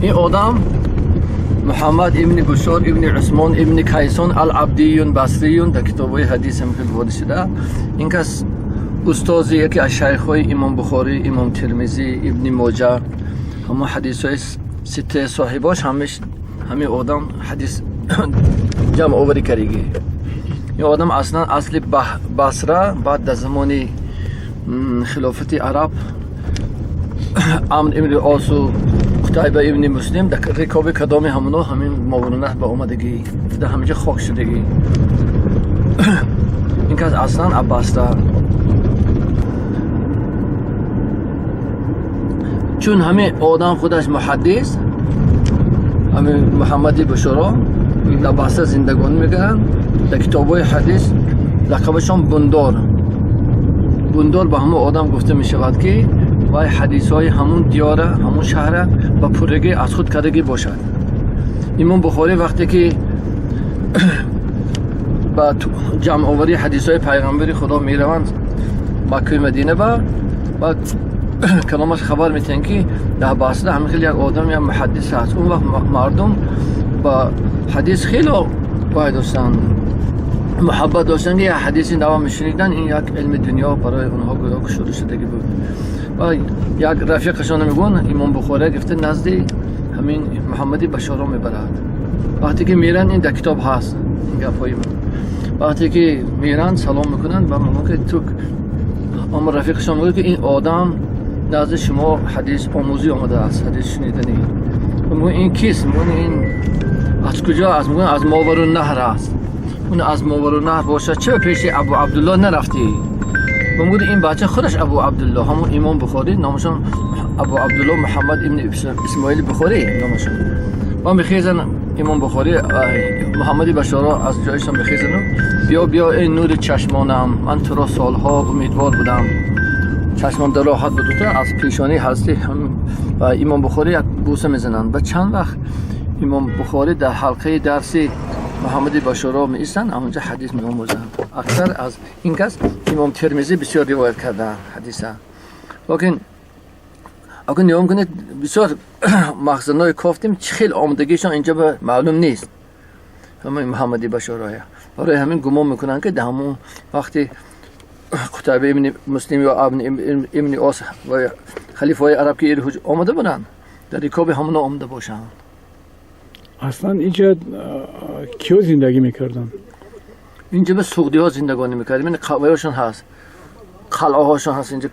این آدم محمد ابن بشار ابن عثمان ابن کیسان العبدیون بصریون در کتاب‌های حدیث هم که گفته شده. این کس استادی یکی از شیخ‌های امام بخاری، امام ترمذی، ابن ماجه، همه حدیث‌های سته صاحباش همین آدم حدیث جمع آوری کردگی. این آدم اصلا اصل بصره، بعد در زمان خلافت عرب عمرو ابن العاص و قتیبه ابن مسلم در رکاب کدام همونا همین موارنه به آمدگی در همینجا خاک شدگی. این کس اصلا عباسته، چون همین آدم خودش محدث، همین محمد بشارا در بسته زندگانی میکنن. در کتابای حدیث لقبشان بندار به همون آدم گفته میشود که وای حدیث های همون دیاره، همون شهر و پرگی از خود کردگی باشد. امام بخاری وقتی که با جمع آوری حدیث های پیغمبر خدا میروند مکه مدینه با کلامش خبر میتن که در بسته همین خیلی یک آدم یا محدث هست. اون وقت مردم با حدیث خیلی باید داشتن، محبت داشتن. یه حدیثی نوا میشنیدن، این یک علم دنیا برای اونها گویا که شروع شدگی بود. و یک رفیقشان میگون امام بخاری گفته نزد همین محمد بشارا میبرد. وقتی که میرن این در کتاب هست این گپای من، وقتی که میرن سلام میکنن و میگن که تو اما رفیقشان میگه که این آدم نزد شما حدیث آموزی آمده است، حدیث شنیدنی. میگن این کیست؟ میگن این از کجا است؟ میگن از ماورالنهر است. اون از ماورالنهر باشه چه پیش ابو عبدالله نرفتی؟ میگن این بچه خودش ابو عبدالله، همون امام بخاری نامشون ابو عبدالله محمد ابن اسماعیل بخاری نامشون. ما میخیزن امام بخاری محمد بشارا از جایشان میخیزن، بیا این نور چشمانم، من تو را سالها امیدوار بودم. چشمان در راحت بودوتا از پیشانی هستی و امام بخاری یک بوسه میزنن. و چند وقت امام بخاری در حلقه درسی محمد بشارا می ایستن، اونجا حدیث می آموزند. اکثر از این کس امام ترمذی بسیار روایت کردن حدیثه. لیکن اگر نگاه کنید بسیار مخزنای کافتیم خیلی آمدگیشان اینجا معلوم نیست. همین محمد بشارا برای همین گمان میکنن که در همون وقتی قتیبه ابن مسلم یا ابن عاص و خلیفه های عرب که آمده بودن در رکاب همون آمده باشن. اصلا اینجا کیو زندگی میکردن؟ اینجا به سعودی ها زندگانی میکردن. این قلعه هاشون هست، قلعه هاشون هست اینجا،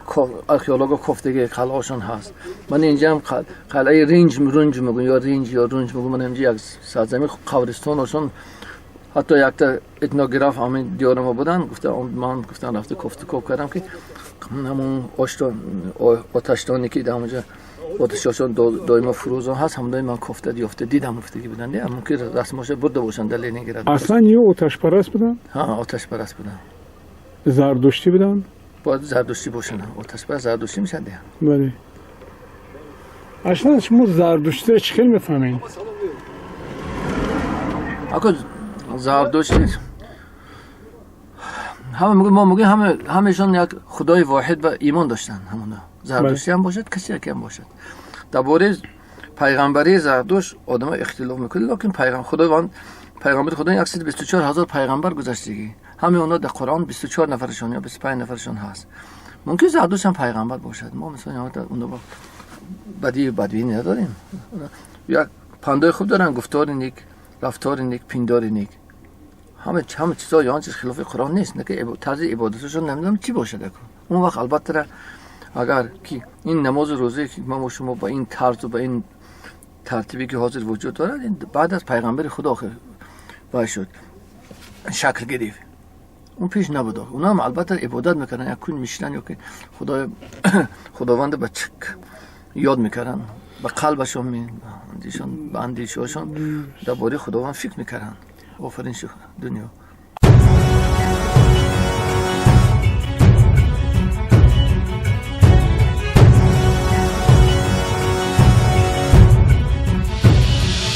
آرکئولوژا گفتگی قلعه هاشون هست. من اینجا هم قلعه رنج میگن یا رنج میگن. من اینجا یک سرزمین قبرستان هاشون، حتی یک تا اتنوگراف همین دیار ما بودن، من گفتن رفته گفتگو کردم که همون آتشدانی که در اونجا آتشاشون دائما فروزان هست، هم دائما کفته یافته دیدم گفتگی بودن. نه ممکن رسماش برده باشن در لنینگراد. اصلا یه آتش پرست بودن؟ ها آتش پرست بودن. زردشتی بودن؟ باید زردشتی باشن. آتش پرست زردشتی میشن دیگه. بله. اصلا شما زردشتی چه خیلی میفهمین؟ اگه زردشتی ما میگیم همهشون یک خدای واحد و ایمان داشتن. همونا زردشتی هم باشد، کسی که هم باشد. درباره پیغمبری زردشت آدم اختلاف میکنه، لیکن پیغمبر خدا 124,000 پیغمبر گذشتگی. همه اونا در قرآن 24 نفرشون یا 25 نفرشون هست. ممکن زردشت هم پیغمبر باشد. ما مثلا اون بدی نداریم. یک پندای خوب دارن، گفتار نیک، رفتار نیک، پیندار نیک. همه چیزا یا چیز خلاف قرآن نیست. نه که طرز عبادتشون نمیدونم چی باشه. اون وقت البته اگر که این نماز روزه که ما شما با این طرز و با این ترتیبی که حاضر وجود دارد بعد از پیغمبر خدا باید شد شکل گرفت. اون پیش نبود. اونا هم البته عبادت میکنن، یک کون میشنن یا که خداوند به چک یاد میکردن، به قلبشون به اندیشهاشون درباره خداوند فکر میکردن. آفرین شو دنیا.